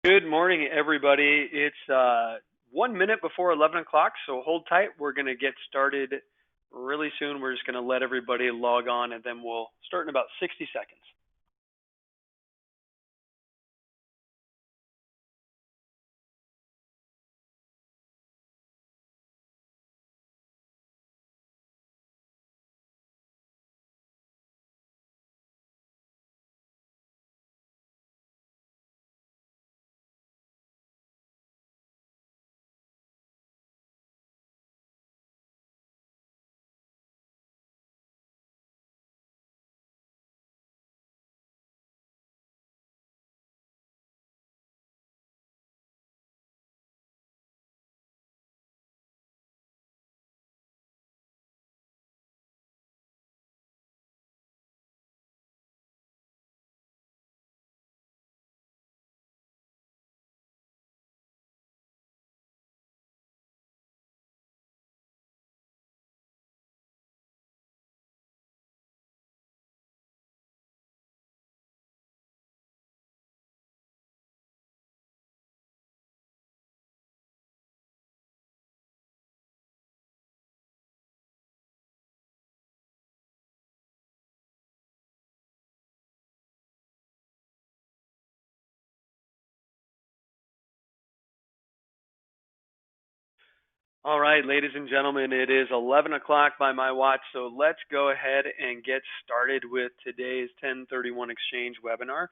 Good morning, everybody. It's 1 minute before 11 o'clock, so hold tight. We're going to get started really soon. We're just going to let everybody log on, and then we'll start in about 60 seconds. All right, ladies and gentlemen, it is 11 o'clock by my watch, so let's go ahead and get started with today's 1031 Exchange webinar.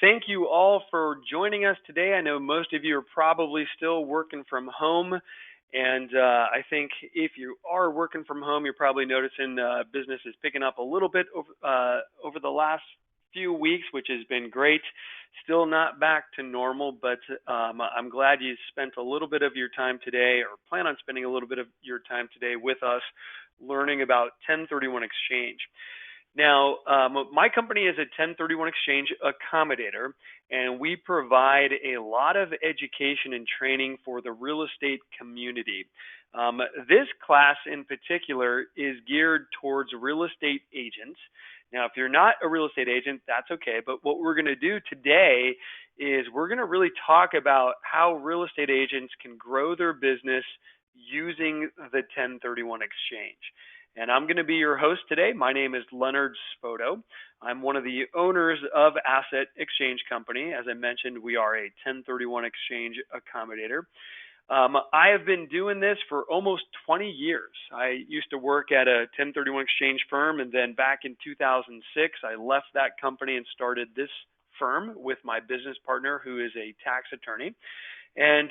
Thank you all for joining us today. I know most of you are probably still working from home, and I think if you are working from home, you're probably noticing business is picking up a little bit over the last few weeks, which has been great. Still not back to normal, but I'm glad you spent a little bit of your time today, or plan on spending a little bit of your time today with us learning about 1031 Exchange. Now, my company is a 1031 Exchange accommodator, and we provide a lot of education and training for the real estate community. This class in particular is geared towards real estate agents. Now, if you're not a real estate agent, that's okay. But what we're going to do today is we're going to really talk about how real estate agents can grow their business using the 1031 Exchange. And I'm going to be your host today. My name is Leonard Spoto. I'm one of the owners of Asset Exchange Company. As I mentioned, we are a 1031 Exchange accommodator. I have been doing this for almost 20 years. I used to work at a 1031 exchange firm, and then back in 2006, I left that company and started this firm with my business partner, who is a tax attorney. And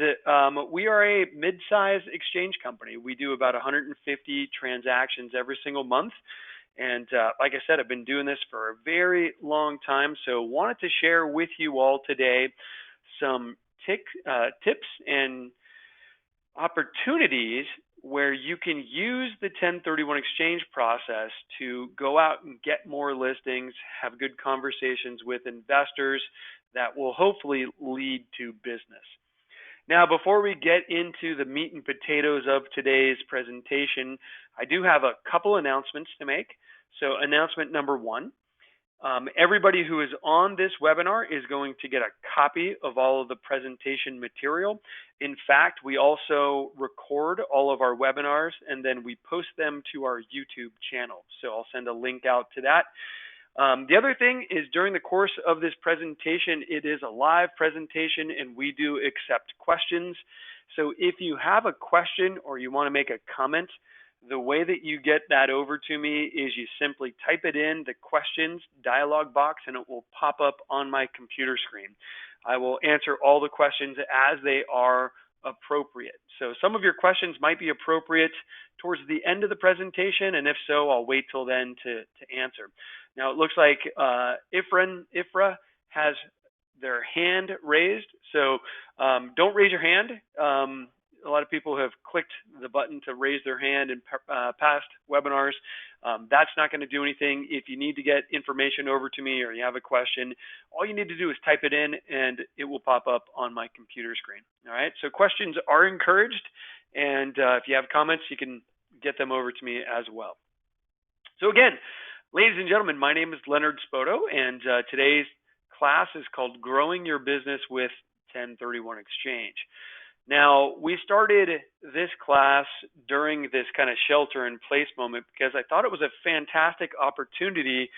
we are a mid-size exchange company. We do about 150 transactions every single month. And like I said, I've been doing this for a very long time. So wanted to share with you all today some tips and opportunities where you can use the 1031 exchange process to go out and get more listings, have good conversations with investors that will hopefully lead to business. Now, before we get into the meat and potatoes of today's presentation, I do have a couple announcements to make. So announcement number one, everybody who is on this webinar is going to get a copy of all of the presentation material. In fact, we also record all of our webinars and then we post them to our YouTube channel. So I'll send a link out to that. The other thing is, during the course of this presentation, it is a live presentation and we do accept questions. So if you have a question or you want to make a comment, the way that you get that over to me is you simply type it in the questions dialog box and it will pop up on my computer screen. I will answer all the questions as they are appropriate. So some of your questions might be appropriate towards the end of the presentation, and if so, I'll wait till then to answer. Now, it looks like Ifra has their hand raised, so don't raise your hand. A lot of people have clicked the button to raise their hand in past webinars. That's not going to do anything. If you need to get information over to me or you have a question, all you need to do is type it in and it will pop up on my computer screen. All right, so questions are encouraged, and if you have comments, you can get them over to me as well. So again, ladies and gentlemen, my name is Leonard Spoto, and today's class is called Growing Your Business with 1031 exchange. Now, we started this class during this kind of shelter in place moment because I thought it was a fantastic opportunity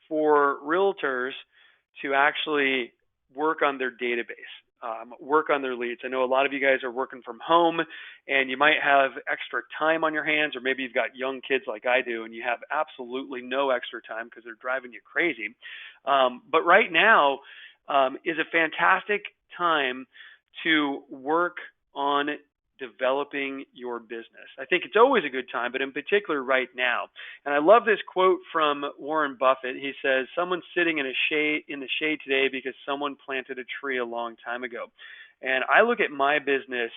for realtors to actually work on their database, work on their leads. I know a lot of you guys are working from home and you might have extra time on your hands, or maybe you've got young kids like I do and you have absolutely no extra time because they're driving you crazy. But right now is a fantastic time to work on developing your business. I think it's always a good time, but in particular right now. And I love this quote from Warren Buffett. He says, "Someone's sitting in the shade today because someone planted a tree a long time ago." And I look at my business,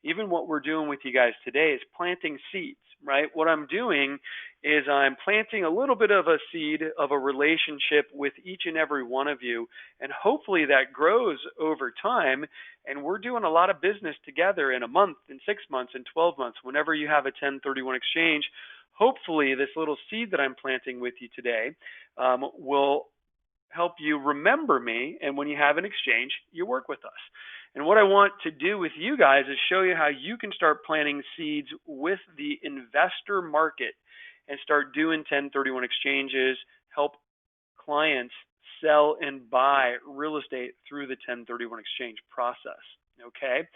even what we're doing with you guys today is planting seeds, right? What I'm doing is I'm planting a little bit of a seed of a relationship with each and every one of you, and hopefully that grows over time, and we're doing a lot of business together in a month, in 6 months, in 12 months, whenever you have a 1031 exchange. Hopefully this little seed that I'm planting with you today will help you remember me, and when you have an exchange, you work with us. And what I want to do with you guys is show you how you can start planting seeds with the investor market and start doing 1031 exchanges, help clients sell and buy real estate through the 1031 exchange process, okay?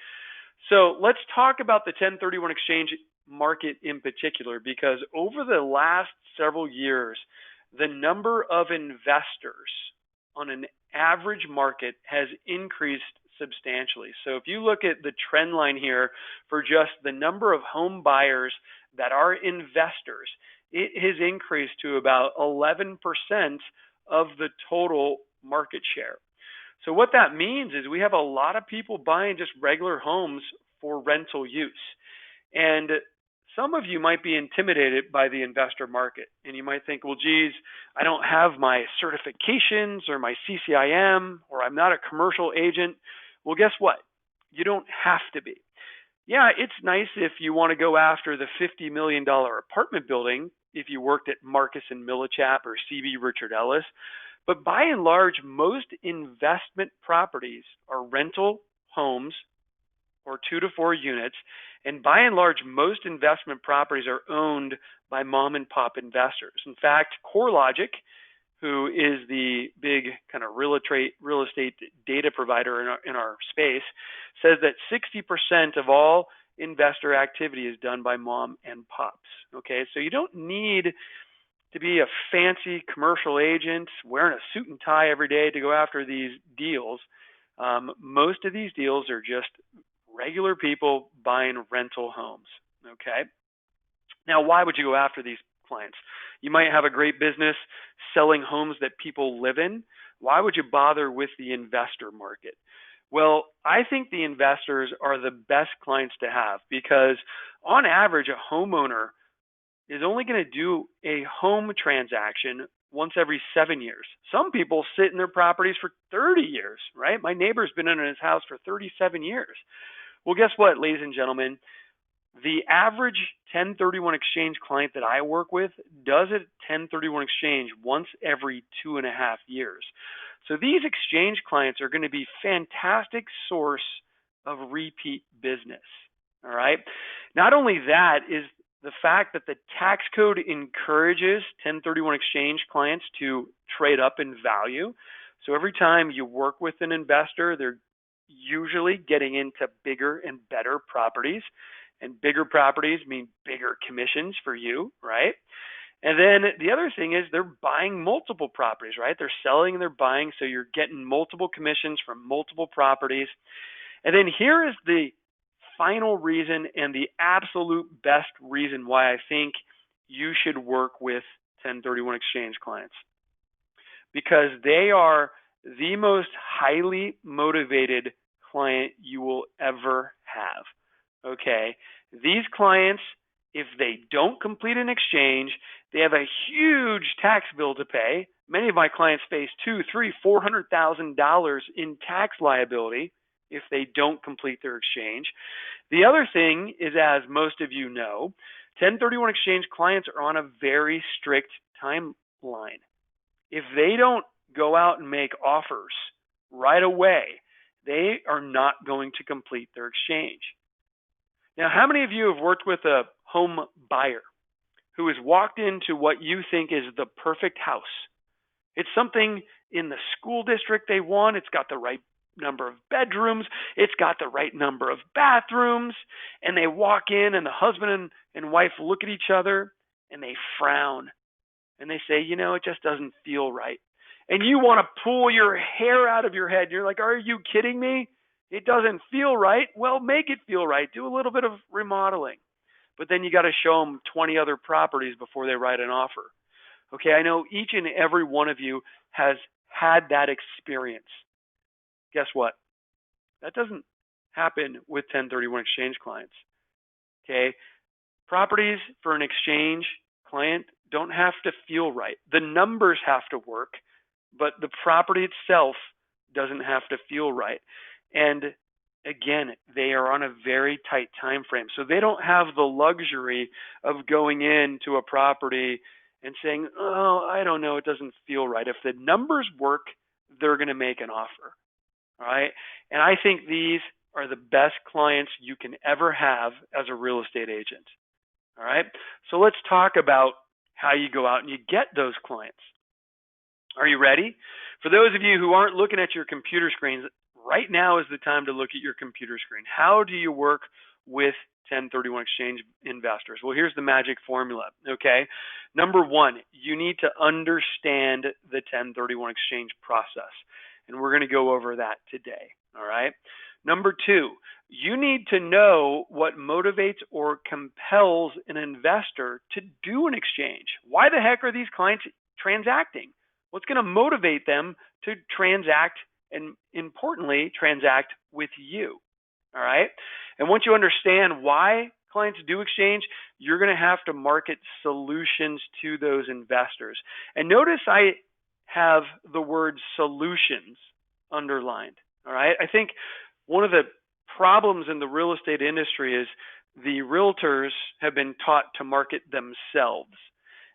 So let's talk about the 1031 exchange market in particular, because over the last several years, the number of investors on an average market has increased substantially. So if you look at the trend line here for just the number of home buyers that are investors, it has increased to about 11% of the total market share. So what that means is we have a lot of people buying just regular homes for rental use. And some of you might be intimidated by the investor market, and you might think, well, geez, I don't have my certifications or my CCIM, or I'm not a commercial agent. Well, guess what? You don't have to be. Yeah, it's nice if you want to go after the $50 million apartment building if you worked at Marcus and Millichap or CB Richard Ellis. But by and large, most investment properties are rental homes or 2 to 4 units. And by and large, most investment properties are owned by mom and pop investors. In fact, CoreLogic, who is the big kind of real estate data provider in our space, says that 60% of all investor activity is done by mom and pops. Okay, so you don't need to be a fancy commercial agent wearing a suit and tie every day to go after these deals. Most of these deals are just regular people buying rental homes. Okay, now why would you go after these clients? You might have a great business selling homes that people live in. Why would you bother with the investor market? Well, I think the investors are the best clients to have because on average, a homeowner is only going to do a home transaction once every 7 years. Some people sit in their properties for 30 years, right? My neighbor's been in his house for 37 years. Well, guess what, ladies and gentlemen? The average 1031 exchange client that I work with does a 1031 exchange once every 2.5 years. So these exchange clients are going to be fantastic source of repeat business. All right. Not only that is the fact that the tax code encourages 1031 exchange clients to trade up in value. So every time you work with an investor, they're usually getting into bigger and better properties. And bigger properties mean bigger commissions for you, right? And then the other thing is they're buying multiple properties, right? They're selling and they're buying, so you're getting multiple commissions from multiple properties. And then here is the final reason and the absolute best reason why I think you should work with 1031 exchange clients. Because they are the most highly motivated client you will ever have. Okay, these clients, if they don't complete an exchange, they have a huge tax bill to pay. Many of my clients face $200,000, $300,000, $400,000 in tax liability if they don't complete their exchange. The other thing is, as most of you know, 1031 exchange clients are on a very strict timeline. If they don't go out and make offers right away, they are not going to complete their exchange. Now, how many of you have worked with a home buyer who has walked into what you think is the perfect house? It's something in the school district they want. It's got the right number of bedrooms. It's got the right number of bathrooms. And they walk in and the husband and wife look at each other and they frown. And they say, it just doesn't feel right. And you want to pull your hair out of your head. You're like, are you kidding me? It doesn't feel right. Well, make it feel right. Do a little bit of remodeling. But then you got to show them 20 other properties before they write an offer. Okay, I know each and every one of you has had that experience. Guess what? That doesn't happen with 1031 exchange clients. Okay, properties for an exchange client don't have to feel right. The numbers have to work, but the property itself doesn't have to feel right. And again, they are on a very tight time frame. So they don't have the luxury of going into a property and saying, oh, I don't know, it doesn't feel right. If the numbers work, they're going to make an offer. All right. And I think these are the best clients you can ever have as a real estate agent. All right. So let's talk about how you go out and you get those clients. Are you ready? For those of you who aren't looking at your computer screens, right now is the time to look at your computer screen. How do you work with 1031 exchange investors? Well, here's the magic formula, okay? Number one, you need to understand the 1031 exchange process, and we're going to go over that today, all right? Number two, you need to know what motivates or compels an investor to do an exchange. Why the heck are these clients transacting? What's going to motivate them to transact and, importantly, transact with you? All right. And once you understand why clients do exchange, you're going to have to market solutions to those investors. And notice I have the word solutions underlined. All right. I think one of the problems in the real estate industry is the realtors have been taught to market themselves.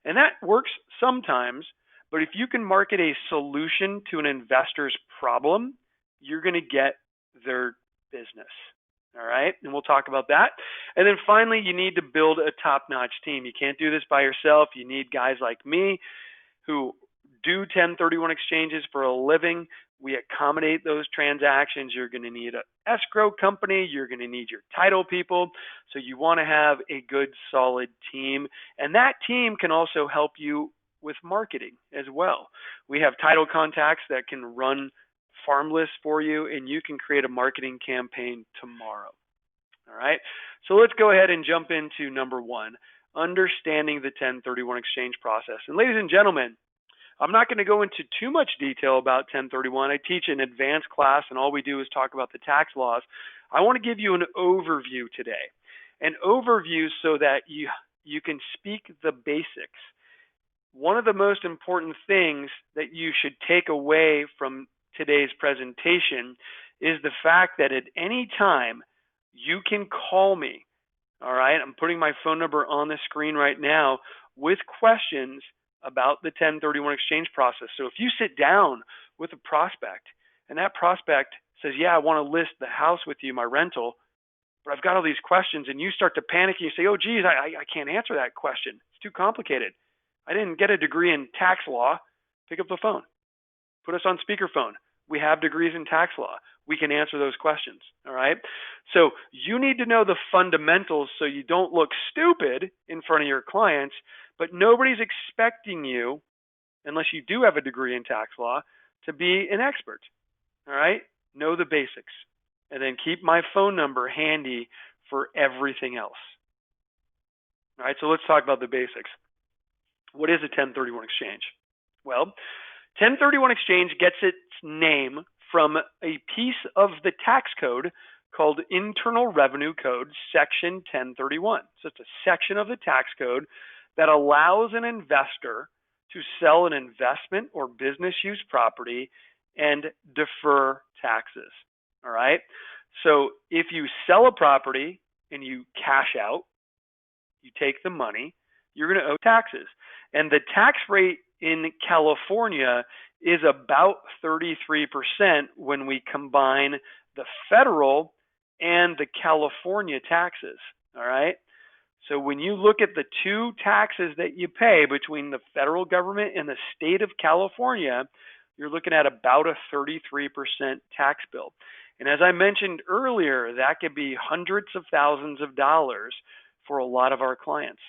And that works sometimes, but if you can market a solution to an investor's problem, you're going to get their business. All right. And we'll talk about that. And then finally, you need to build a top-notch team. You can't do this by yourself. You need guys like me who do 1031 exchanges for a living. We accommodate those transactions. You're going to need an escrow company. You're going to need your title people. So you want to have a good, solid team. And that team can also help you with marketing as well. We have title contacts that can run farm lists for you, and you can create a marketing campaign tomorrow. All right. So let's go ahead and jump into number one, understanding the 1031 exchange process. And ladies and gentlemen, I'm not going to go into too much detail about 1031. I teach an advanced class, and all we do is talk about the tax laws. I want to give you an overview today, an overview so that you can speak the basics. One of the most important things that you should take away from today's presentation is the fact that at any time you can call me. All right, I'm putting my phone number on the screen right now with questions about the 1031 exchange process. So if you sit down with a prospect and that prospect says, yeah, I want to list the house with you, my rental, but I've got all these questions, and you start to panic and you say, oh, geez, I can't answer that question. It's too complicated. I didn't get a degree in tax law. Pick up the phone. Put us on speakerphone. We have degrees in tax law. We can answer those questions, all right? So you need to know the fundamentals so you don't look stupid in front of your clients, but nobody's expecting you, unless you do have a degree in tax law, to be an expert, all right? Know the basics, and then keep my phone number handy for everything else. All right, so let's talk about the basics. What is a 1031 exchange? Well, 1031 exchange gets its name from a piece of the tax code called Internal Revenue Code Section 1031. So it's a section of the tax code that allows an investor to sell an investment or business use property and defer taxes. All right. So if you sell a property and you cash out, you take the money, you're going to owe taxes. And the tax rate in California is about 33% when we combine the federal and the California taxes. All right. So when you look at the two taxes that you pay between the federal government and the state of California, you're looking at about a 33% tax bill. And as I mentioned earlier, that could be hundreds of thousands of dollars for a lot of our clients.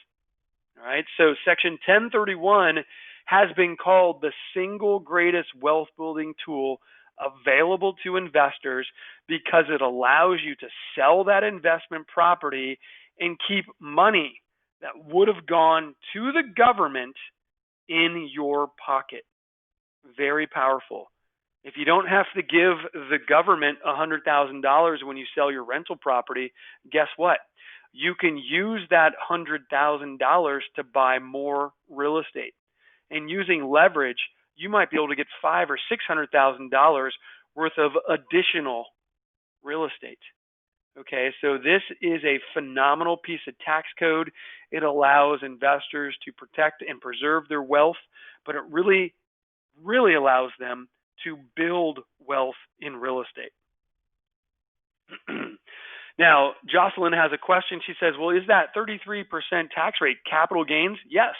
All right. So Section 1031 has been called the single greatest wealth building tool available to investors because it allows you to sell that investment property and keep money that would have gone to the government in your pocket. Very powerful. If you don't have to give the government $100,000 when you sell your rental property, guess what? You can use that $100,000 to buy more real estate. And using leverage, you might be able to get $500,000 or $600,000 worth of additional real estate. Okay, so this is a phenomenal piece of tax code. It allows investors to protect and preserve their wealth, but it really allows them to build wealth in real estate. Now, Jocelyn has a question. She says, well, is that 33% tax rate capital gains? Yes.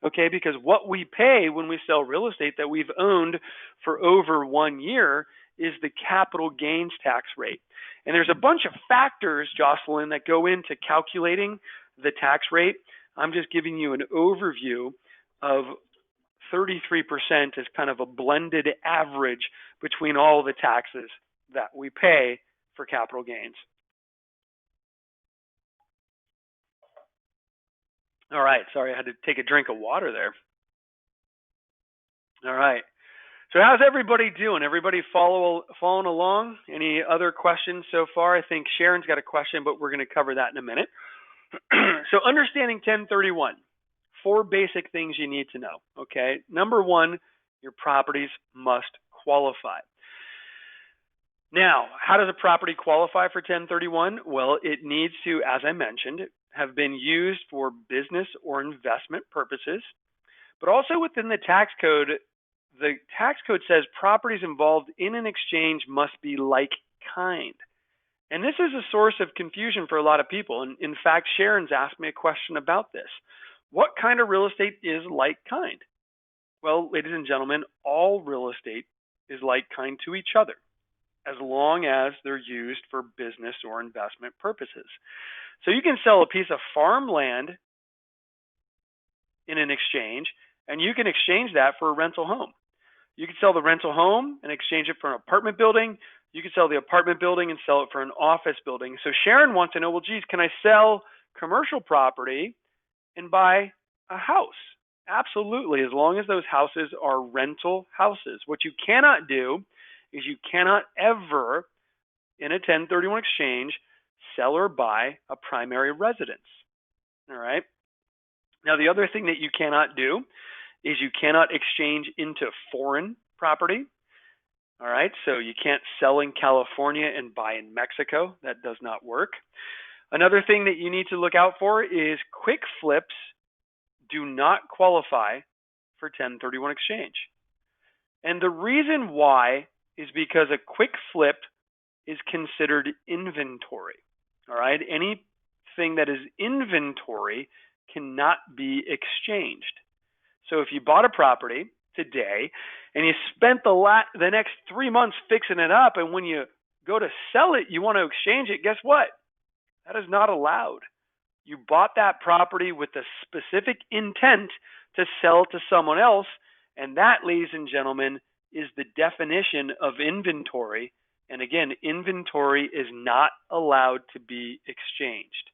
Okay, because what we pay when we sell real estate that we've owned for over 1 year is the capital gains tax rate. And there's a bunch of factors, Jocelyn, that go into calculating the tax rate. I'm just giving you an overview of 33% as kind of a blended average between all the taxes that we pay for capital gains. All right, sorry, I had to take a drink of water there. All right. So how's everybody doing? Everybody following along? Any other questions so far? I think Sharon's got a question, but we're going to cover that in a minute. So understanding 1031, 4 basic things you need to know, okay? Number 1, your properties must qualify. Now, how does a property qualify for 1031? Well, it needs to, as I mentioned, have been used for business or investment purposes, but also within the tax code says properties involved in an exchange must be like kind. And this is a source of confusion for a lot of people. And in fact, Sharon's asked me a question about this. What kind of real estate is like kind? Well, ladies and gentlemen, all real estate is like kind to each other, as long as they're used for business or investment purposes. So you can sell a piece of farmland in an exchange, and you can exchange that for a rental home. You can sell the rental home and exchange it for an apartment building. You can sell the apartment building and sell it for an office building. So Sharon wants to know, well, geez, can I sell commercial property and buy a house? Absolutely, as long as those houses are rental houses. What you cannot do is you cannot ever, in a 1031 exchange, sell or buy a primary residence. All right. Now, the other thing that you cannot do is you cannot exchange into foreign property. All right. So you can't sell in California and buy in Mexico. That does not work. Another thing that you need to look out for is quick flips do not qualify for 1031 exchange. And the reason why is because a quick flip is considered inventory. All right. Anything that is inventory cannot be exchanged. So if you bought a property today and you spent the next 3 months fixing it up, and when you go to sell it, you want to exchange it, guess what? That is not allowed. You bought that property with the specific intent to sell to someone else, and that, ladies and gentlemen, is the definition of inventory. And again, inventory is not allowed to be exchanged.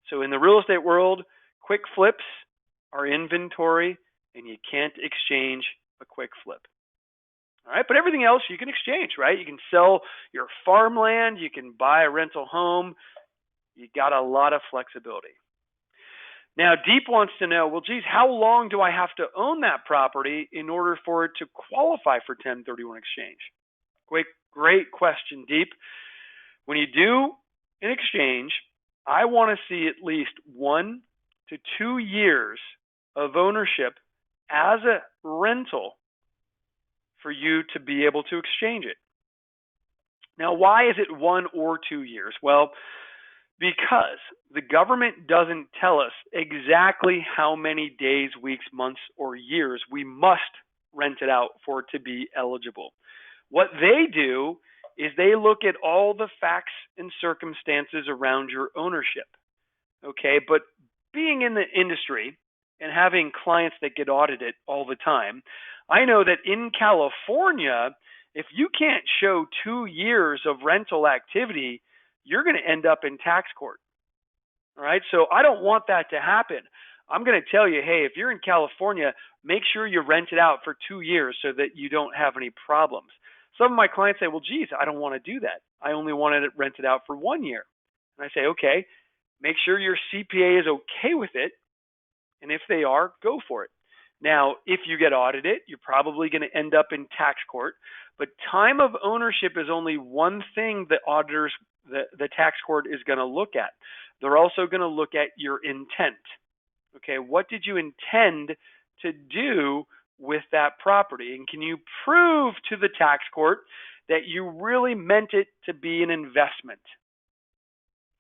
So in the real estate world, quick flips are inventory, and you can't exchange a quick flip. All right, but everything else you can exchange, right? You can sell your farmland, you can buy a rental home. You got a lot of flexibility. Now, Deep wants to know, well, geez, how long do I have to own that property in order for it to qualify for 1031 exchange? Great question, Deep. When you do an exchange, I want to see at least 1 to 2 years of ownership as a rental for you to be able to exchange it. Now, why is it 1 or 2 years? Well, because the government doesn't tell us exactly how many days, weeks, months, or years we must rent it out for it to be eligible. What they do is they look at all the facts and circumstances around your ownership. Okay, but being in the industry and having clients that get audited all the time, I know that in California, if you can't show 2 years of rental activity, you're going to end up in tax court. All right, so I don't want that to happen. I'm going to tell you, hey, if you're in California, make sure you rent it out for 2 years so that you don't have any problems. Some of my clients say, well, geez, I don't want to do that. I only wanted it rented out for 1 year. And I say, okay, make sure your CPA is okay with it. And if they are, go for it. Now, if you get audited, you're probably going to end up in tax court. But time of ownership is only one thing that auditors, the tax court is going to look at. They're also going to look at your intent. Okay, what did you intend to do with that property? And can you prove to the tax court that you really meant it to be an investment?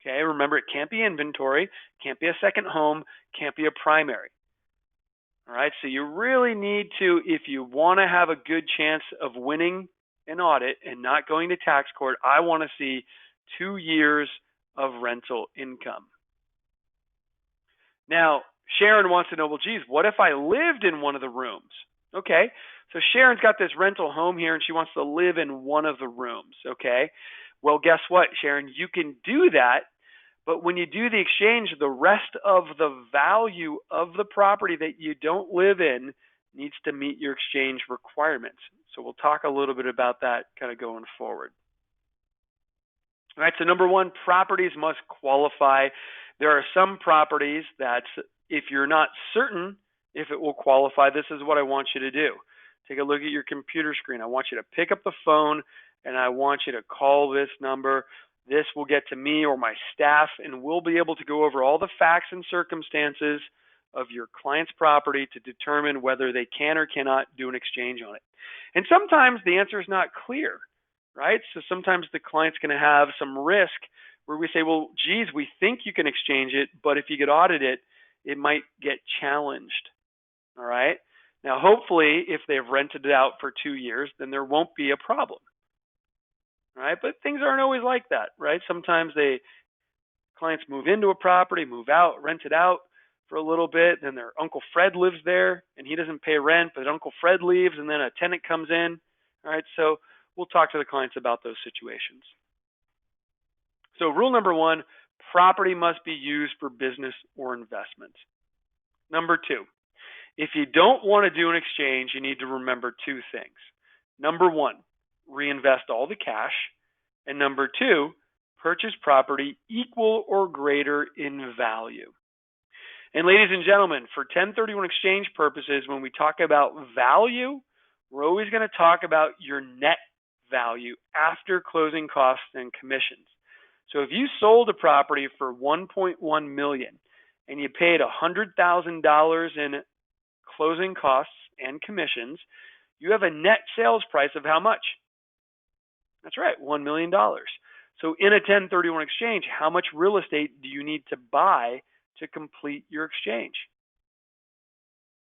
Okay, remember, it can't be inventory, can't be a second home, can't be a primary. All right, so you really need to, if you want to have a good chance of winning an audit and not going to tax court, I want to see 2 years of rental income. Now, Sharon wants to know, well, geez, what if I lived in one of the rooms? Okay, so Sharon's got this rental home here and she wants to live in one of the rooms. Okay, well, guess what, Sharon? You can do that, but when you do the exchange, the rest of the value of the property that you don't live in needs to meet your exchange requirements. So we'll talk a little bit about that kind of going forward. All right, so number one, properties must qualify. There are some properties that if you're not certain if it will qualify, this is what I want you to do. Take a look at your computer screen. I want you to pick up the phone and I want you to call this number. This will get to me or my staff, and we'll be able to go over all the facts and circumstances of your client's property to determine whether they can or cannot do an exchange on it. And sometimes the answer is not clear, right? So sometimes the client's going to have some risk where we say, well, geez, we think you can exchange it, but if you get audited, it might get challenged, all right? Now, hopefully, if they've rented it out for 2 years, then there won't be a problem. Right, but things aren't always like that, right? Sometimes clients move into a property, move out, rent it out for a little bit, then their Uncle Fred lives there and he doesn't pay rent, but Uncle Fred leaves and then a tenant comes in. All right, so we'll talk to the clients about those situations. So rule number one, property must be used for business or investment. Number two, if you don't want to do an exchange, you need to remember two things. Number one, reinvest all the cash. And number two, purchase property equal or greater in value. And ladies and gentlemen, for 1031 exchange purposes, when we talk about value, we're always going to talk about your net value after closing costs and commissions. So if you sold a property for $1.1 million and you paid $100,000 in closing costs and commissions, you have a net sales price of how much? That's right, $1 million. So in a 1031 exchange, how much real estate do you need to buy to complete your exchange?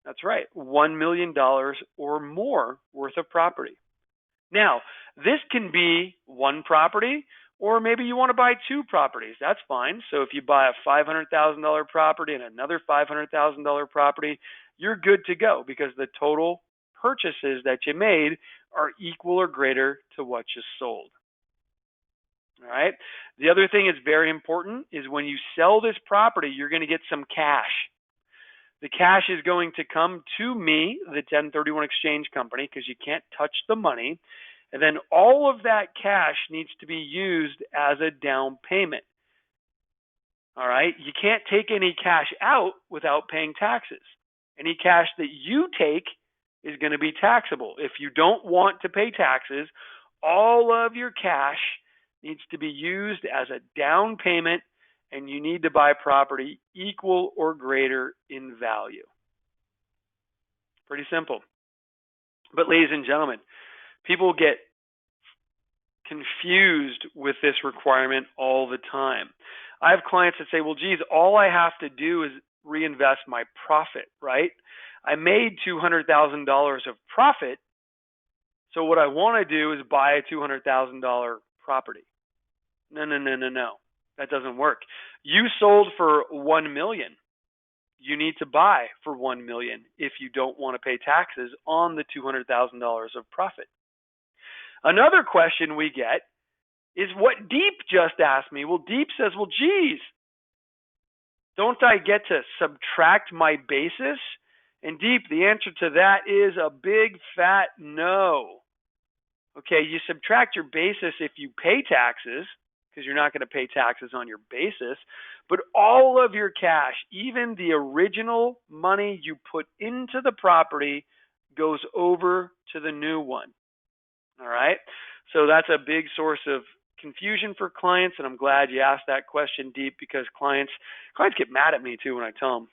That's right, $1 million or more worth of property. Now, this can be one property, or maybe you want to buy two properties. That's fine. So if you buy a $500,000 property and another $500,000 property, you're good to go because the total purchases that you made are equal or greater to what you sold. All right. The other thing that's very important is when you sell this property, you're going to get some cash. The cash is going to come to me, the 1031 exchange company, because you can't touch the money. And then all of that cash needs to be used as a down payment. All right. You can't take any cash out without paying taxes. Any cash that you take is going to be taxable. If you don't want to pay taxes, all of your cash needs to be used as a down payment, and you need to buy property equal or greater in value. Pretty simple. But ladies and gentlemen, People get confused with this requirement all the time. I have clients that say, well, geez, all I have to do is reinvest my profit, right? I made $200,000 of profit, so what I want to do is buy a $200,000 property. No. That doesn't work. You sold for $1 million. You need to buy for $1 million if you don't want to pay taxes on the $200,000 of profit. Another question we get is what Deep just asked me. Well, Deep says, well, geez, don't I get to subtract my basis? And Deep, the answer to that is a big fat no. Okay, you subtract your basis if you pay taxes, because you're not going to pay taxes on your basis, but all of your cash, even the original money you put into the property, goes over to the new one. All right, so that's a big source of confusion for clients, and I'm glad you asked that question, Deep, because clients get mad at me too when I tell them,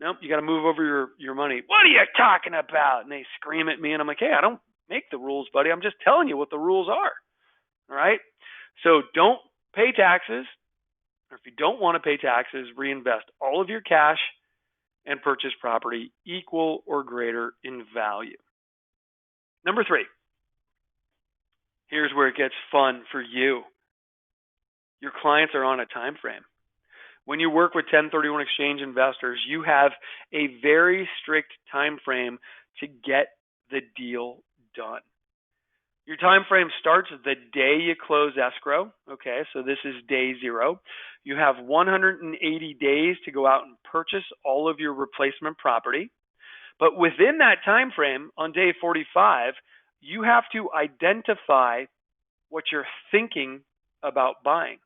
nope, you got to move over your money. What are you talking about? And they scream at me, and I'm like, hey, I don't make the rules, buddy. I'm just telling you what the rules are. All right, so don't pay taxes, or if you don't want to pay taxes, reinvest all of your cash and purchase property equal or greater in value. Number 3. Here's where it gets fun for you. Your clients are on a time frame. When you work with 1031 exchange investors, you have a very strict time frame to get the deal done. Your time frame starts the day you close escrow. Okay, so this is day 0. You have 180 days to go out and purchase all of your replacement property. But within that time frame, on day 45, you have to identify what you're thinking about buying.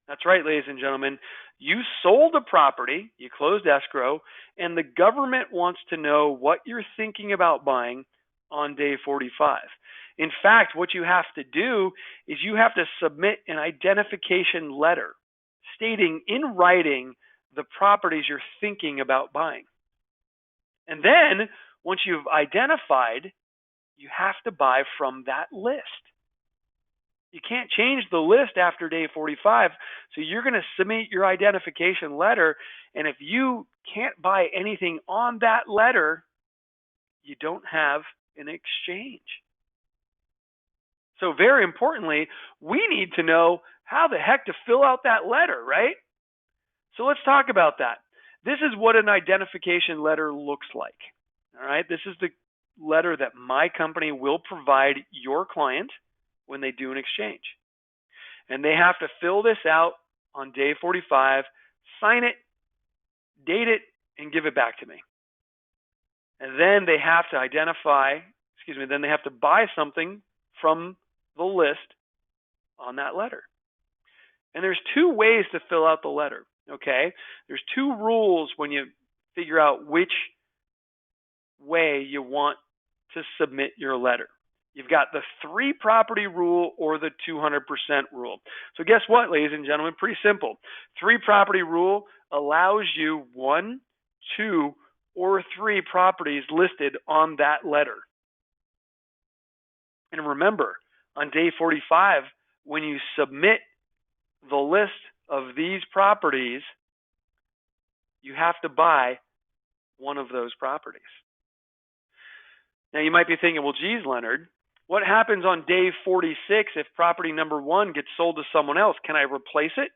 That's right, ladies and gentlemen. You sold a property, you closed escrow, and the government wants to know what you're thinking about buying on day 45. In fact, what you have to do is you have to submit an identification letter stating in writing the properties you're thinking about buying. And then, once you've identified, you have to buy from that list. You can't change the list after day 45, so you're going to submit your identification letter, and if you can't buy anything on that letter, you don't have an exchange. So very importantly, we need to know how the heck to fill out that letter, right? So let's talk about that. This is what an identification letter looks like. All right, this is the letter that my company will provide your client when they do an exchange. And they have to fill this out on day 45, sign it, date it, and give it back to me. And then they have to then they have to buy something from the list on that letter. And there's 2 ways to fill out the letter, okay? There's 2 rules when you figure out which way you want to submit your letter. You've got the 3 property rule or the 200% rule. So guess what, ladies and gentlemen? Pretty simple. 3 property rule allows you 1, 2, or 3 properties listed on that letter. And remember, on day 45, when you submit the list of these properties, you have to buy one of those properties. Now, you might be thinking, well, geez, Leonard, what happens on day 46 if property number 1 gets sold to someone else? Can I replace it?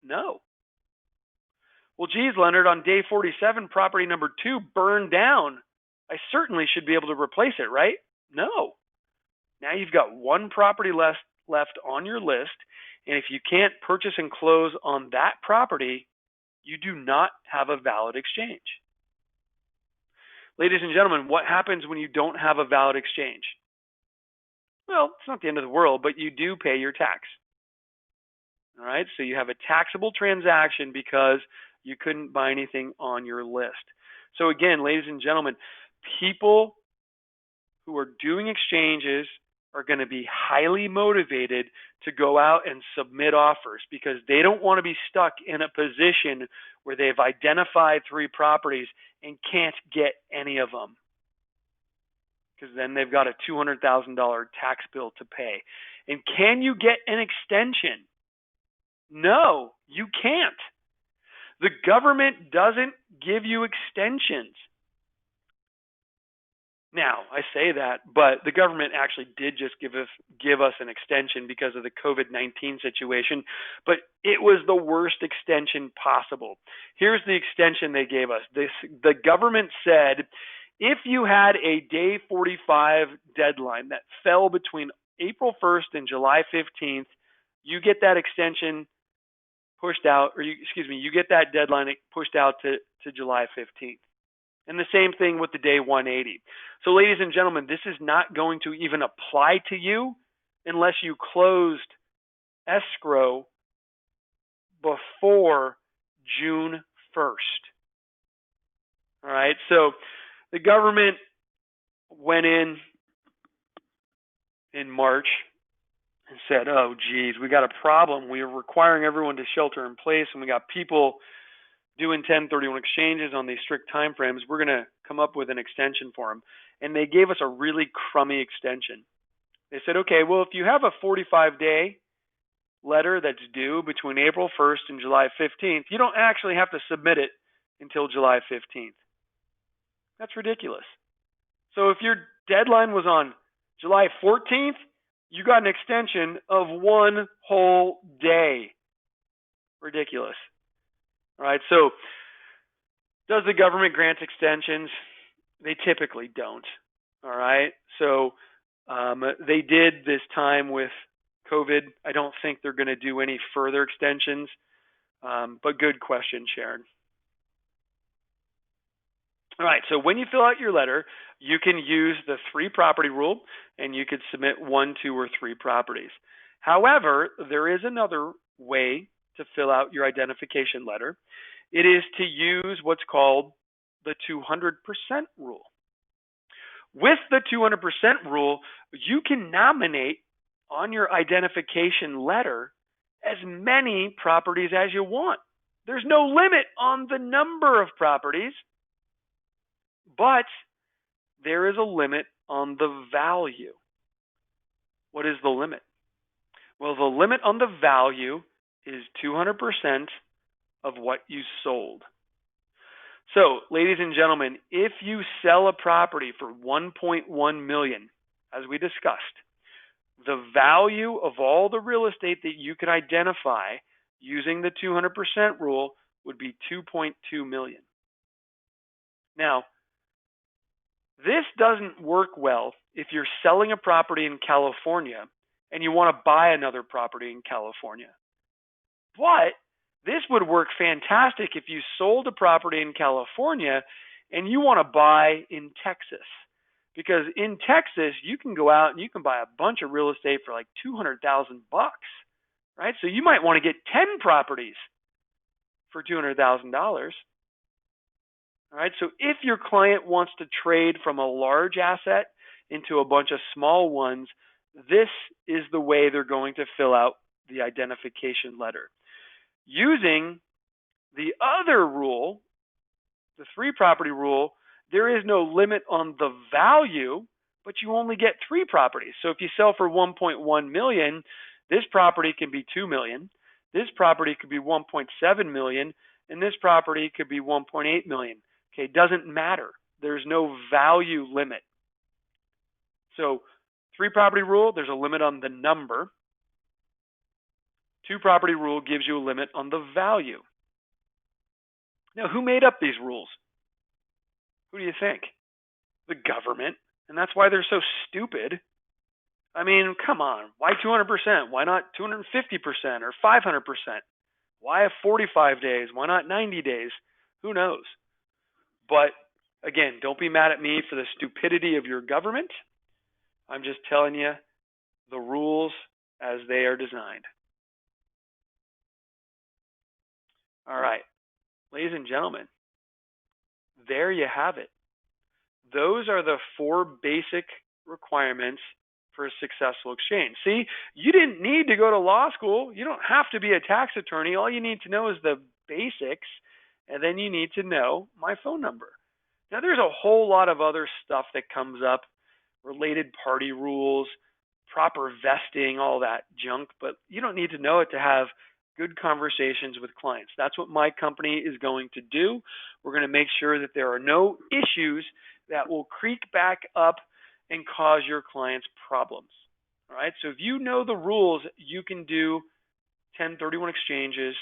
No. Well, geez, Leonard, on day 47, property number 2 burned down. I certainly should be able to replace it, right? No. Now you've got 1 property left on your list, and if you can't purchase and close on that property, you do not have a valid exchange. Ladies and gentlemen, what happens when you don't have a valid exchange? Well, it's not the end of the world, but you do pay your tax. All right, so you have a taxable transaction because you couldn't buy anything on your list. So again, ladies and gentlemen, people who are doing exchanges are going to be highly motivated to go out and submit offers because they don't want to be stuck in a position where they've identified 3 properties and can't get any of them. because then they've got a $200,000 tax bill to pay. And can you get an extension? No, you can't. The government doesn't give you extensions. Now, I say that, but the government actually did just give us an extension because of the COVID-19 situation, but it was the worst extension possible. Here's the extension they gave us. The government said if you had a day 45 deadline that fell between April 1st and July 15th, you get that extension pushed out, or you get that deadline pushed out to July 15th. And the same thing with the day 180. So ladies and gentlemen, this is not going to even apply to you unless you closed escrow before June 1st. All right, so the government went in March and said, oh, geez, we got a problem. We are requiring everyone to shelter in place, and we got people doing 1031 exchanges on these strict time frames. We're going to come up with an extension for them. And they gave us a really crummy extension. They said, okay, well, if you have a 45-day letter that's due between April 1st and July 15th, you don't actually have to submit it until July 15th. That's ridiculous. So if your deadline was on July 14th, you got an extension of one whole day. Ridiculous. All right, so does the government grant extensions? They typically don't. All right, so they did this time with COVID. I don't think they're going to do any further extensions, but good question, Sharon. All right, so when you fill out your letter, you can use the 3 property rule, and you could submit 1, 2, or 3 properties. However, there is another way to fill out your identification letter. It is to use what's called the 200% rule. With the 200% rule, you can nominate on your identification letter as many properties as you want. There's no limit on the number of properties, but there is a limit on the value. What is the limit? Well, the limit on the value is 200% of what you sold. So, ladies and gentlemen, if you sell a property for $1.1 million, as we discussed, the value of all the real estate that you can identify using the 200% rule would be $2.2 million. Now, this doesn't work well if you're selling a property in California and you want to buy another property in California. But this would work fantastic if you sold a property in California and you want to buy in Texas. Because in Texas, you can go out and you can buy a bunch of real estate for like $200,000, right? So you might want to get 10 properties for $200,000. All right, so if your client wants to trade from a large asset into a bunch of small ones, this is the way they're going to fill out the identification letter. Using the other rule, the 3 property rule, there is no limit on the value, but you only get 3 properties. So if you sell for $1.1 million, this property can be $2 million, this property could be $1.7 million, and this property could be $1.8 million. Okay, it doesn't matter. There's no value limit. So 3 property rule, there's a limit on the number. 2 property rule gives you a limit on the value. Now, who made up these rules? Who do you think? The government. And that's why they're so stupid. I mean, come on. Why 200%? Why not 250% or 500%? Why 45 days? Why not 90 days? Who knows? But again, don't be mad at me for the stupidity of your government. I'm just telling you the rules as they are designed. All right, ladies and gentlemen, there you have it. Those are the 4 basic requirements for a successful exchange. See, you didn't need to go to law school. You don't have to be a tax attorney. All you need to know is the basics, and then you need to know my phone number. Now, there's a whole lot of other stuff that comes up related party rules, proper vesting, all that junk, but you don't need to know it to have good conversations with clients. That's what my company is going to do. We're going to make sure that there are no issues that will creep back up and cause your clients problems. All right, so if you know the rules, you can do 1031 exchanges,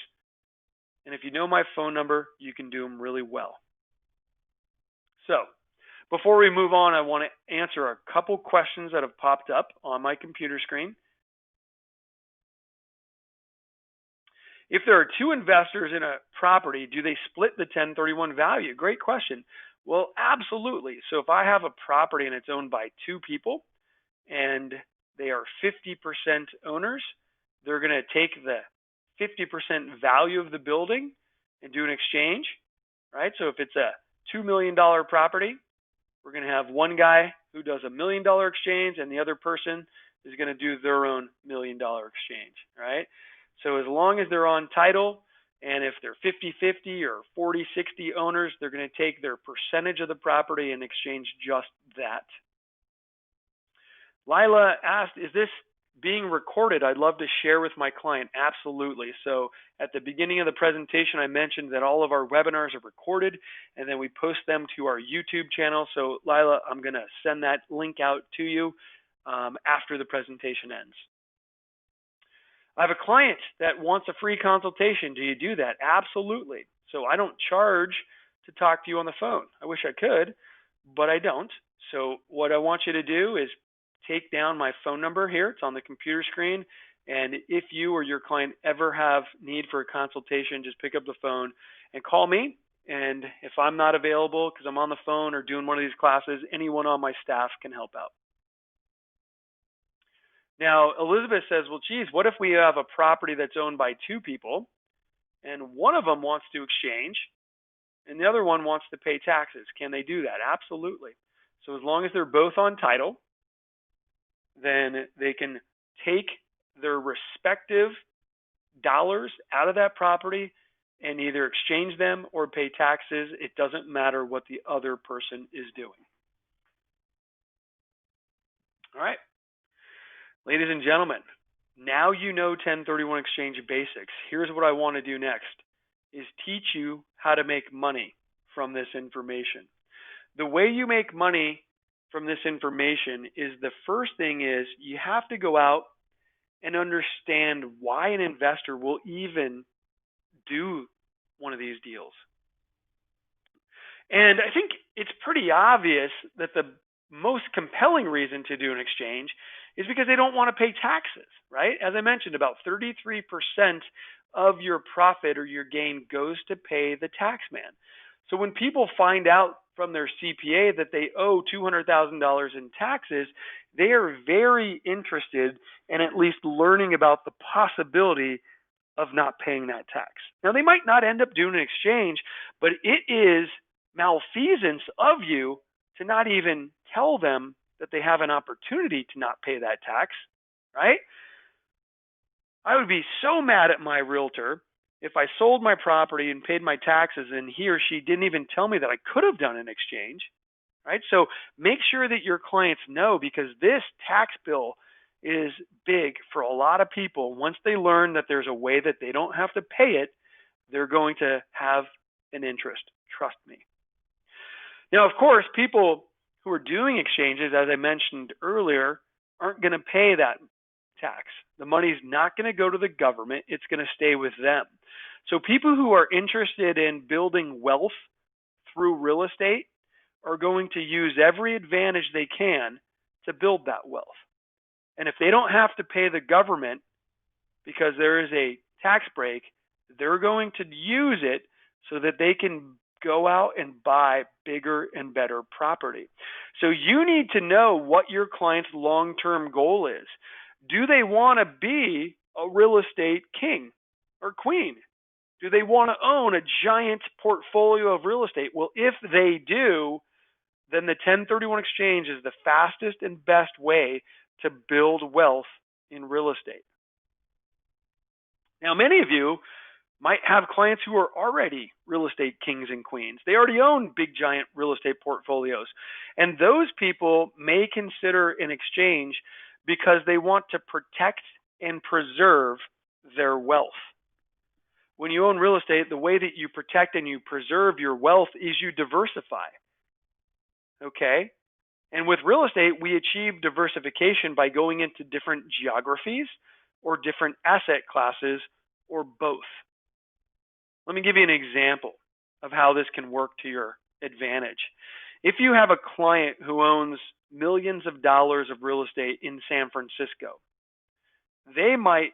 and if you know my phone number, you can do them really well. So before we move on, I want to answer a couple questions that have popped up on my computer screen. If there are two investors in a property, do they split the 1031 value? Great question. Well, absolutely. So if I have a property and it's owned by two people and they are 50% owners, they're going to take the 50% value of the building and do an exchange, right? So if it's a $2 million property, we're going to have one guy who does $1 million exchange and the other person is going to do their own $1 million exchange, right? So as long as they're on title, and if they're 50-50 or 40-60 owners, they're going to take their percentage of the property and exchange just that. Lila asked, is this being recorded? I'd love to share with my client. Absolutely. So at the beginning of the presentation, I mentioned that all of our webinars are recorded, and then we post them to our YouTube channel. So Lila, I'm going to send that link out to you after the presentation ends. I have a client that wants a free consultation. Do you do that? Absolutely. So I don't charge to talk to you on the phone. I wish I could, but I don't. So what I want you to do is take down my phone number here. It's on the computer screen. And if you or your client ever have need for a consultation, just pick up the phone and call me. And if I'm not available because I'm on the phone or doing one of these classes, anyone on my staff can help out. Now, Elizabeth says, well, geez, what if we have a property that's owned by two people and one of them wants to exchange and the other one wants to pay taxes? Can they do that? Absolutely. So as long as they're both on title, then they can take their respective dollars out of that property and either exchange them or pay taxes. It doesn't matter what the other person is doing. All right. Ladies and gentlemen, now you know 1031 exchange basics. Here's what I want to do next, is teach you how to make money from this information. The way you make money from this information is, the first thing is you have to go out and understand why an investor will even do one of these deals. And I think it's pretty obvious that the most compelling reason to do an exchange is because they don't want to pay taxes, right? As I mentioned, about 33% of your profit or your gain goes to pay the tax man. So when people find out from their CPA that they owe $200,000 in taxes, they are very interested in at least learning about the possibility of not paying that tax. Now, they might not end up doing an exchange, but it is malfeasance of you to not even tell them that they have an opportunity to not pay that tax, right? I would be so mad at my realtor if I sold my property and paid my taxes and he or she didn't even tell me that I could have done an exchange, right? So make sure that your clients know, because this tax bill is big for a lot of people. Once they learn that there's a way that they don't have to pay it, they're going to have an interest. Trust me. Now, of course, people who are doing exchanges, as I mentioned earlier, aren't going to pay that tax. The money's not going to go to the government. It's going to stay with them. So people who are interested in building wealth through real estate are going to use every advantage they can to build that wealth. And if they don't have to pay the government because there is a tax break, they're going to use it so that they can go out and buy bigger and better property. So you need to know what your client's long-term goal is. Do they want to be a real estate king or queen? Do they want to own a giant portfolio of real estate? Well, if they do, then the 1031 exchange is the fastest and best way to build wealth in real estate. Now, many of you might have clients who are already real estate kings and queens. They already own big, giant real estate portfolios. And those people may consider an exchange because they want to protect and preserve their wealth. When you own real estate, the way that you protect and you preserve your wealth is you diversify. Okay? And with real estate, we achieve diversification by going into different geographies or different asset classes or both. Let me give you an example of how this can work to your advantage. If you have a client who owns millions of dollars of real estate in San Francisco, they might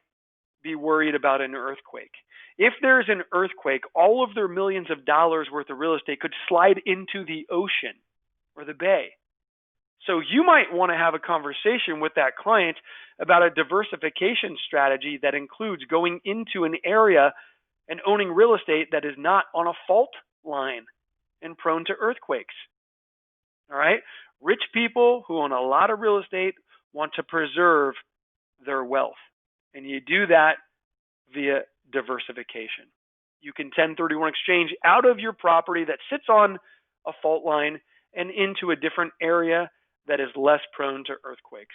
be worried about an earthquake. If there's an earthquake, all of their millions of dollars worth of real estate could slide into the ocean or the bay. So you might want to have a conversation with that client about a diversification strategy that includes going into an area and owning real estate that is not on a fault line and prone to earthquakes. All right? Rich people who own a lot of real estate want to preserve their wealth. And you do that via diversification. You can 1031 exchange out of your property that sits on a fault line and into a different area that is less prone to earthquakes.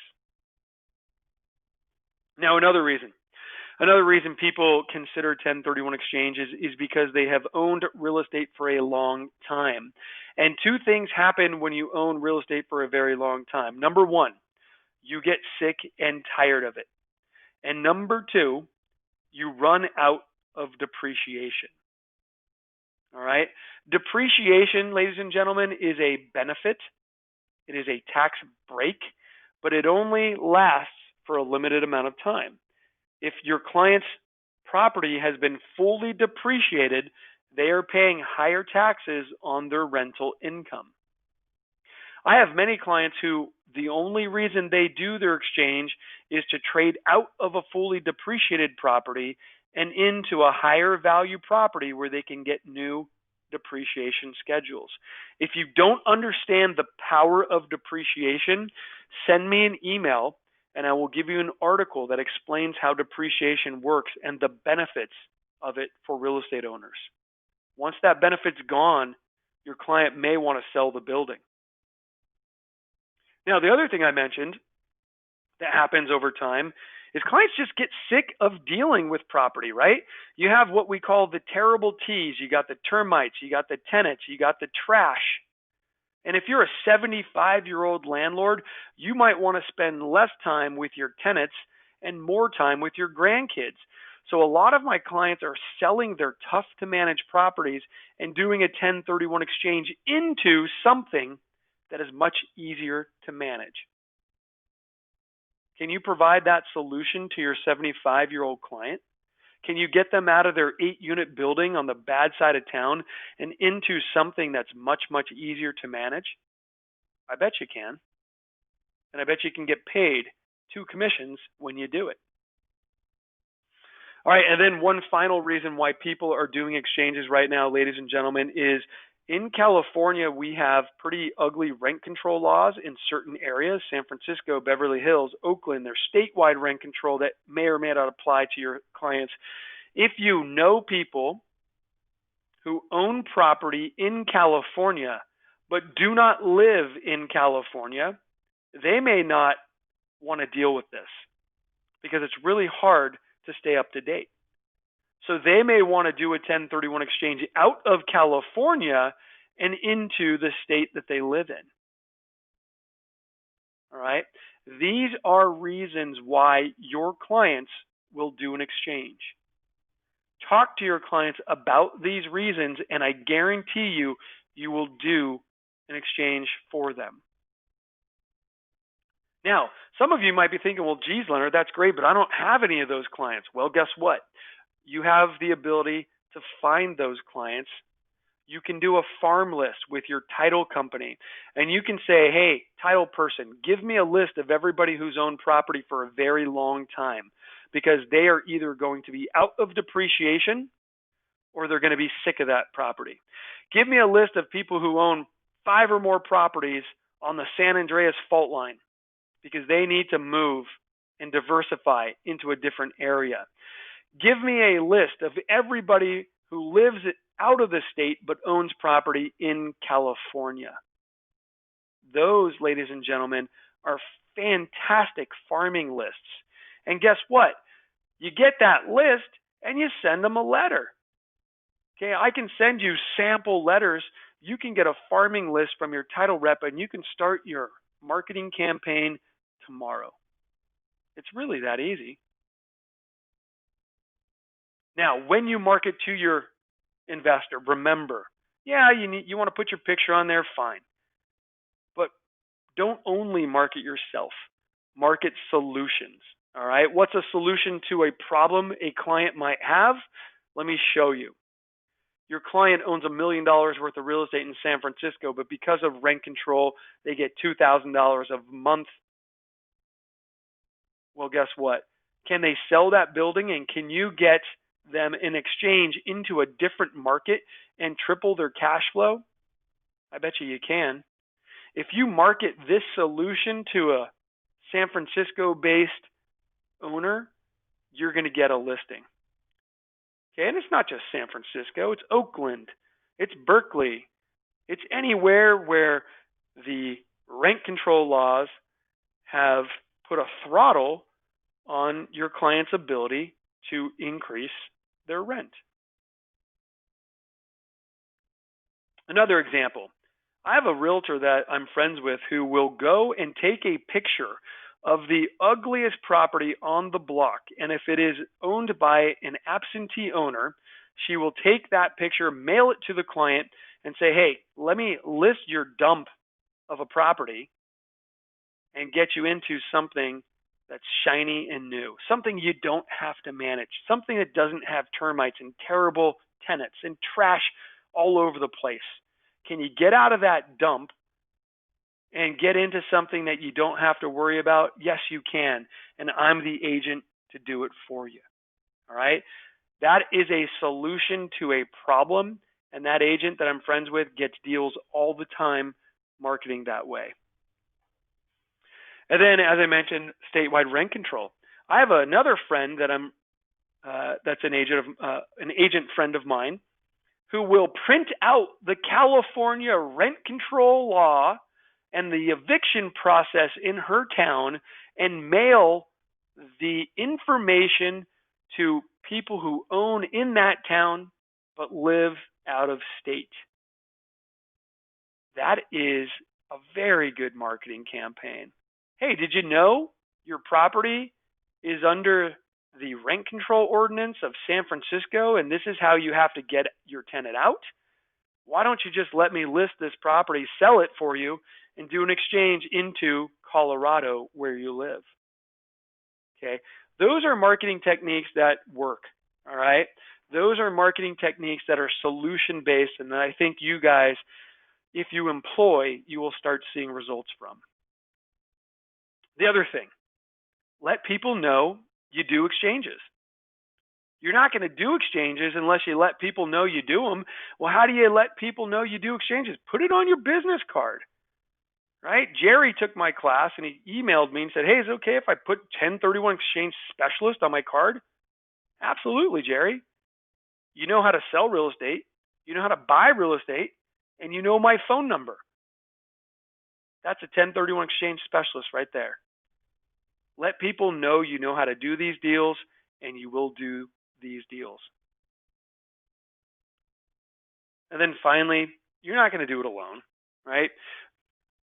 Now, another reason people consider 1031 exchanges is because they have owned real estate for a long time. And two things happen when you own real estate for a very long time. Number one, you get sick and tired of it. And number two, you run out of depreciation. All right? Depreciation, ladies and gentlemen, is a benefit. It is a tax break, but it only lasts for a limited amount of time. If your client's property has been fully depreciated, they are paying higher taxes on their rental income. I have many clients who the only reason they do their exchange is to trade out of a fully depreciated property and into a higher value property where they can get new depreciation schedules. If you don't understand the power of depreciation, send me an email and I will give you an article that explains how depreciation works and the benefits of it for real estate owners. Once that benefit's gone, your client may want to sell the building. Now, the other thing I mentioned that happens over time is clients just get sick of dealing with property, right? You have what we call the terrible T's. You got the termites, you got the tenants, you got the trash. And if you're a 75-year-old landlord, you might want to spend less time with your tenants and more time with your grandkids. So a lot of my clients are selling their tough-to-manage properties and doing a 1031 exchange into something that is much easier to manage. Can you provide that solution to your 75-year-old client? Can you get them out of their 8-unit building on the bad side of town and into something that's much, much easier to manage? I bet you can. And I bet you can get paid 2 commissions when you do it. All right, and then one final reason why people are doing exchanges right now, ladies and gentlemen, is in California, we have pretty ugly rent control laws in certain areas. San Francisco, Beverly Hills, Oakland, there's statewide rent control that may or may not apply to your clients. If you know people who own property in California but do not live in California, they may not want to deal with this because it's really hard to stay up to date. So they may want to do a 1031 exchange out of California and into the state that they live in. All right? These are reasons why your clients will do an exchange. Talk to your clients about these reasons, and I guarantee you, you will do an exchange for them. Now, some of you might be thinking, well, geez, Leonard, that's great, but I don't have any of those clients. Well, guess what? You have the ability to find those clients. You can do a farm list with your title company, and you can say, hey, title person, give me a list of everybody who's owned property for a very long time, because they are either going to be out of depreciation or they're going to be sick of that property. Give me a list of people who own 5 or more properties on the San Andreas fault line, because they need to move and diversify into a different area. Give me a list of everybody who lives out of the state but owns property in California. Those, ladies and gentlemen, are fantastic farming lists. And guess what? You get that list and you send them a letter. Okay, I can send you sample letters. You can get a farming list from your title rep and you can start your marketing campaign tomorrow. It's really that easy. Now, when you market to your investor, remember, you want to put your picture on there, fine. But don't only market yourself. Market solutions. All right? What's a solution to a problem a client might have? Let me show you. Your client owns $1 million worth of real estate in San Francisco, but because of rent control, they get $2,000 a month. Well, guess what? Can they sell that building and can you get them in exchange into a different market and triple their cash flow? I bet you can. If you market this solution to a San Francisco-based owner, you're going to get a listing. Okay, and it's not just San Francisco, it's Oakland, it's Berkeley, it's anywhere where the rent control laws have put a throttle on your client's ability to increase their rent. Another example, I have a realtor that I'm friends with who will go and take a picture of the ugliest property on the block. And if it is owned by an absentee owner, she will take that picture, mail it to the client, and say, hey, let me list your dump of a property and get you into something that's shiny and new, something you don't have to manage, something that doesn't have termites and terrible tenants and trash all over the place. Can you get out of that dump and get into something that you don't have to worry about? Yes, you can. And I'm the agent to do it for you. All right? That is a solution to a problem. And that agent that I'm friends with gets deals all the time marketing that way. And then, as I mentioned, statewide rent control. I have another friend that that's an agent friend of mine who will print out the California rent control law and the eviction process in her town and mail the information to people who own in that town but live out of state. That is a very good marketing campaign. Hey, did you know your property is under the rent control ordinance of San Francisco and this is how you have to get your tenant out? Why don't you just let me list this property, sell it for you, and do an exchange into Colorado where you live? Okay, those are marketing techniques that work, all right? Those are marketing techniques that are solution-based and that I think you guys, if you employ, you will start seeing results from. The other thing, let people know you do exchanges. You're not going to do exchanges unless you let people know you do them. Well, how do you let people know you do exchanges? Put it on your business card, right? Jerry took my class and he emailed me and said, hey, is it okay if I put 1031 exchange specialist on my card? Absolutely, Jerry. You know how to sell real estate. You know how to buy real estate. And you know my phone number. That's a 1031 exchange specialist right there. Let people know you know how to do these deals and you will do these deals. And then finally, you're not going to do it alone, right?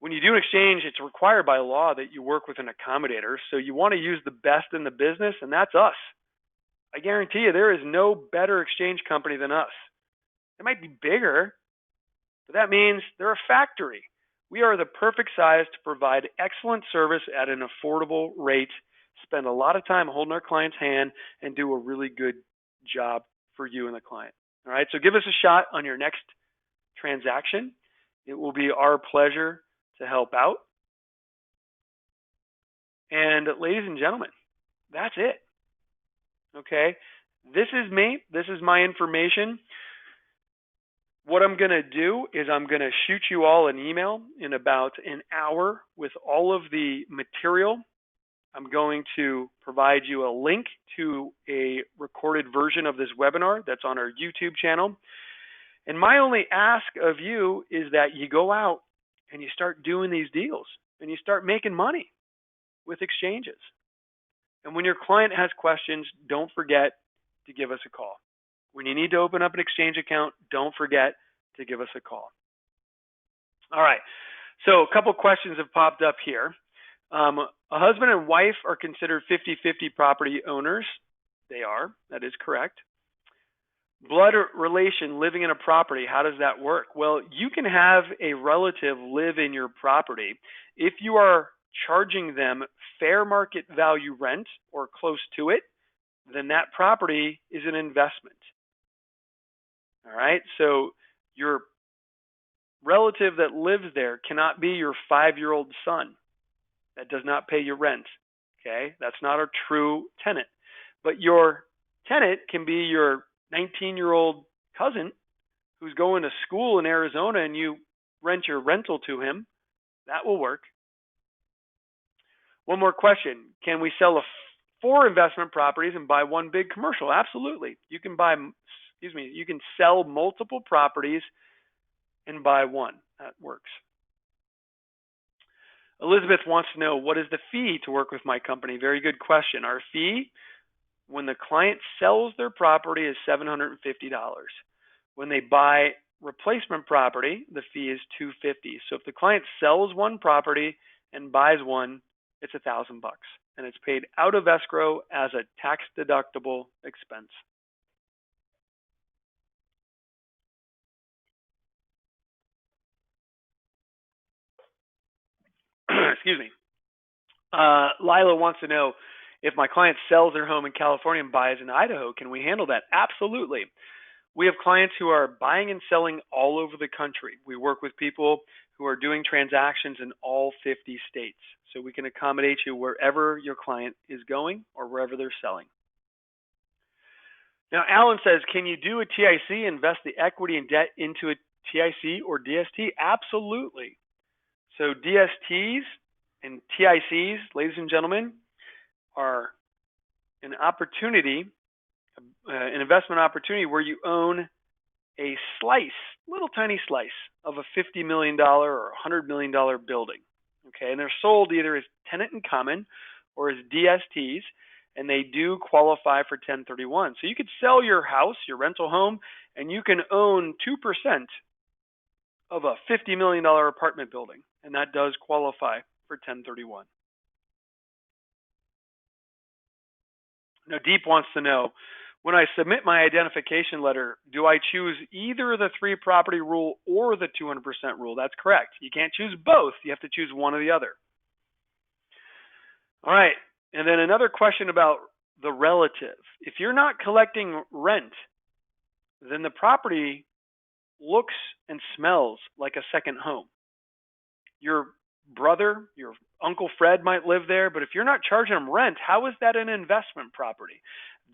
When you do an exchange, it's required by law that you work with an accommodator. So you want to use the best in the business, and that's us. I guarantee you there is no better exchange company than us. It might be bigger, but that means they're a factory. We are the perfect size to provide excellent service at an affordable rate, spend a lot of time holding our client's hand, and do a really good job for you and the client. All right, so give us a shot on your next transaction. It will be our pleasure to help out. And ladies and gentlemen, that's it. Okay, this is me. This is my information. What I'm going to do is I'm going to shoot you all an email in about an hour with all of the material I'm going to provide you a link to a recorded version of this webinar that's on our YouTube channel. And my only ask of you is that you go out and you start doing these deals and you start making money with exchanges. And when your client has questions, don't forget to give us a call. When you need to open up an exchange account, don't forget to give us a call. All right, so a couple questions have popped up here. A husband and wife are considered 50-50 property owners. They are, that is correct. Blood relation living in a property, how does that work? Well, you can have a relative live in your property if you are charging them fair market value rent or close to it, then that property is an investment. All right, so your relative that lives there cannot be your 5-year-old son that does not pay your rent. Okay, that's not a true tenant. But your tenant can be your 19-year-old cousin who's going to school in Arizona and you rent your rental to him. That will work. One more question. Can we sell 4 investment properties and buy 1 big commercial? Absolutely. You can you can sell multiple properties and buy 1. That works. Elizabeth wants to know, what is the fee to work with my company? Very good question. Our fee when the client sells their property is $750. When they buy replacement property, the fee is $250. So if the client sells 1 property and buys 1, it's $1,000, and it's paid out of escrow as a tax-deductible expense. Excuse me. Lila wants to know, if my client sells their home in California and buys in Idaho, can we handle that? Absolutely. We have clients who are buying and selling all over the country. We work with people who are doing transactions in all 50 states. So we can accommodate you wherever your client is going or wherever they're selling. Now, Alan says, can you do a TIC, invest the equity and debt into a TIC or DST? Absolutely. So DSTs and TICs, ladies and gentlemen, are an opportunity, an investment opportunity where you own a slice, little tiny slice of a $50 million or $100 million building. Okay, and they're sold either as tenant in common or as DSTs, and they do qualify for 1031. So you could sell your house, your rental home, and you can own 2% of a $50 million apartment building, and that does qualify for 1031. Now, Deep wants to know, when I submit my identification letter, do I choose either the 3-property rule or the 200% rule? That's correct. You can't choose both. You have to choose one or the other. All right. And then another question about the relative. If you're not collecting rent, then the property looks and smells like a second home. Your brother, your Uncle Fred might live there, but if you're not charging them rent, how is that an investment property?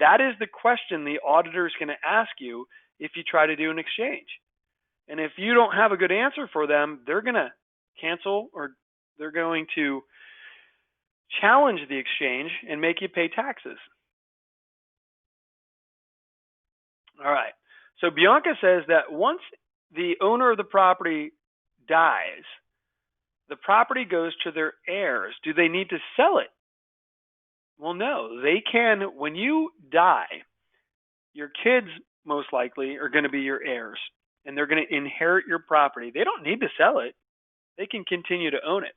That is the question the auditor is going to ask you if you try to do an exchange. And if you don't have a good answer for them, they're going to cancel or they're going to challenge the exchange and make you pay taxes. All right. So Bianca says that once the owner of the property dies, the property goes to their heirs. Do they need to sell it? Well, no. They can, when you die, your kids most likely are going to be your heirs, and they're going to inherit your property. They don't need to sell it. They can continue to own it.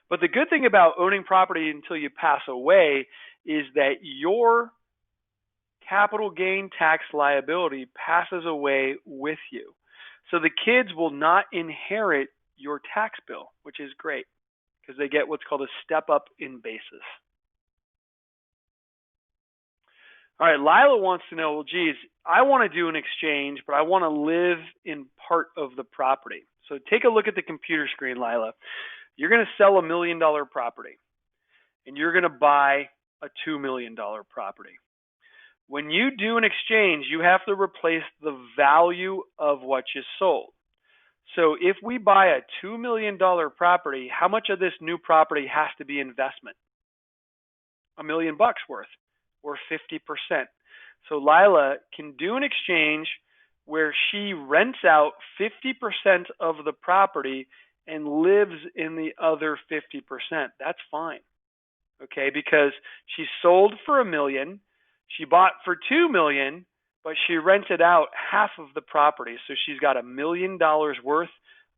But the good thing about owning property until you pass away is that your capital gain tax liability passes away with you. So the kids will not inherit your tax bill, which is great because they get what's called a step up in basis. All right, Lila wants to know, well, geez, I want to do an exchange, but I want to live in part of the property. So take a look at the computer screen, Lila. You're going to sell $1 million property, and you're going to buy a $2 million property. When you do an exchange, you have to replace the value of what you sold. So if we buy a $2 million property, how much of this new property has to be investment? $1 million worth, or 50%. So Lila can do an exchange where she rents out 50% of the property and lives in the other 50%. That's fine. Okay, because she sold for $1 million, she bought for $2 million, but she rented out half of the property. So she's got $1 million worth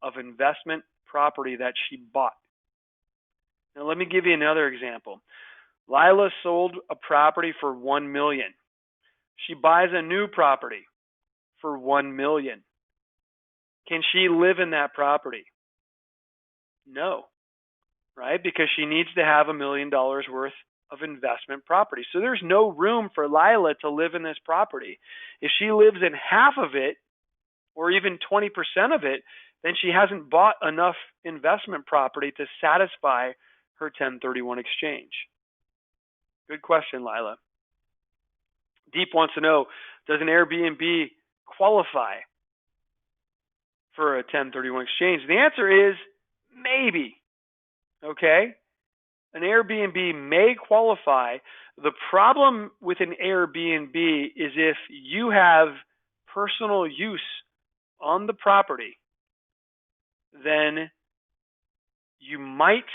of investment property that she bought. Now let me give you another example. Lila sold a property for $1 million. She buys a new property for $1 million. Can she live in that property? No, right? Because she needs to have $1 million worth of investment property. So there's no room for Lila to live in this property. If she lives in half of it, or even 20% of it, then she hasn't bought enough investment property to satisfy her 1031 exchange. Good question, Lila. Deep wants to know, does an Airbnb qualify for a 1031 exchange? The answer is maybe. Okay? An Airbnb may qualify. The problem with an Airbnb is if you have personal use on the property, then you might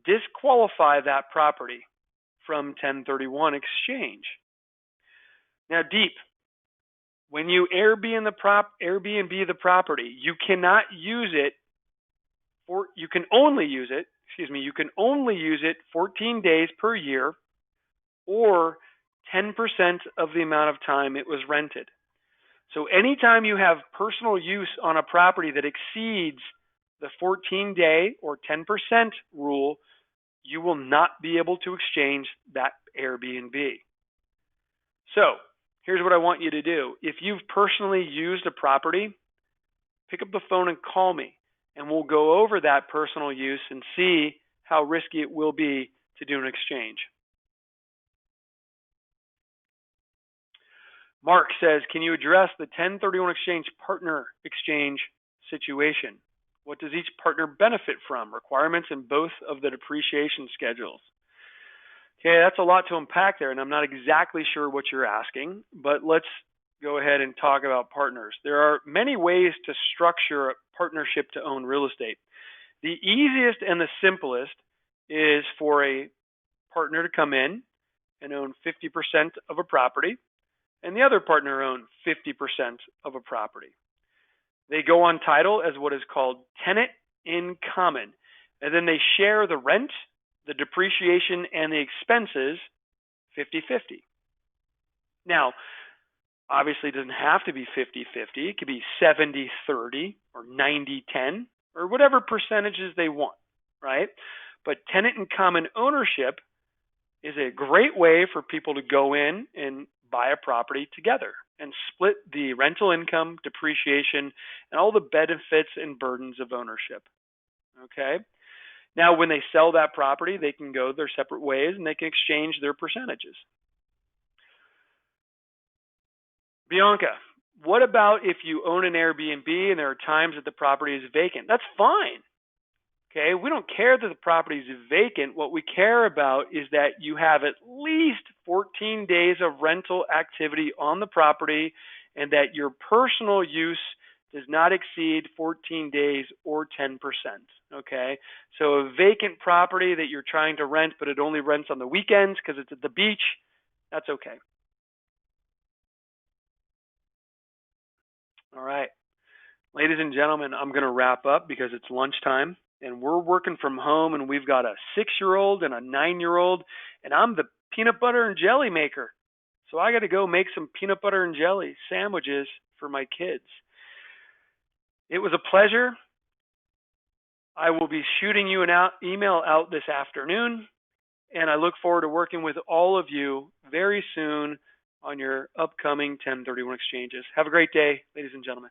disqualify that property from 1031 exchange. Now, Deep, when you Airbnb the property, you cannot use it, or you can only use it 14 days per year, or 10% of the amount of time it was rented. So anytime you have personal use on a property that exceeds the 14-day or 10% rule, you will not be able to exchange that Airbnb. So here's what I want you to do. If you've personally used a property, pick up the phone and call me, and we'll go over that personal use and see how risky it will be to do an exchange. Mark says, can you address the 1031 exchange partner exchange situation? What does each partner benefit from? Requirements in both of the depreciation schedules. Okay, that's a lot to unpack there, and I'm not exactly sure what you're asking, but let's go ahead and talk about partners. There are many ways to structure a partnership to own real estate. The easiest and the simplest is for a partner to come in and own 50% of a property, and the other partner own 50% of a property. They go on title as what is called tenant in common, and then they share the rent, the depreciation, and the expenses 50-50. Now, obviously it doesn't have to be 50-50. It could be 70-30 or 90-10 or whatever percentages they want, right? But tenant in common ownership is a great way for people to go in and buy a property together and split the rental income, depreciation, and all the benefits and burdens of ownership. Okay? Now, when they sell that property, they can go their separate ways and they can exchange their percentages. Bianca, what about if you own an Airbnb and there are times that the property is vacant? That's fine. Okay, we don't care that the property is vacant. What we care about is that you have at least 14 days of rental activity on the property and that your personal use does not exceed 14 days or 10%. Okay, so a vacant property that you're trying to rent, but it only rents on the weekends because it's at the beach, that's okay. All right, ladies and gentlemen, I'm going to wrap up because it's lunchtime. And we're working from home, and we've got a 6-year-old and a 9-year-old, and I'm the peanut butter and jelly maker. So I got to go make some peanut butter and jelly sandwiches for my kids. It was a pleasure. I will be shooting you an email out this afternoon, and I look forward to working with all of you very soon on your upcoming 1031 exchanges. Have a great day, ladies and gentlemen.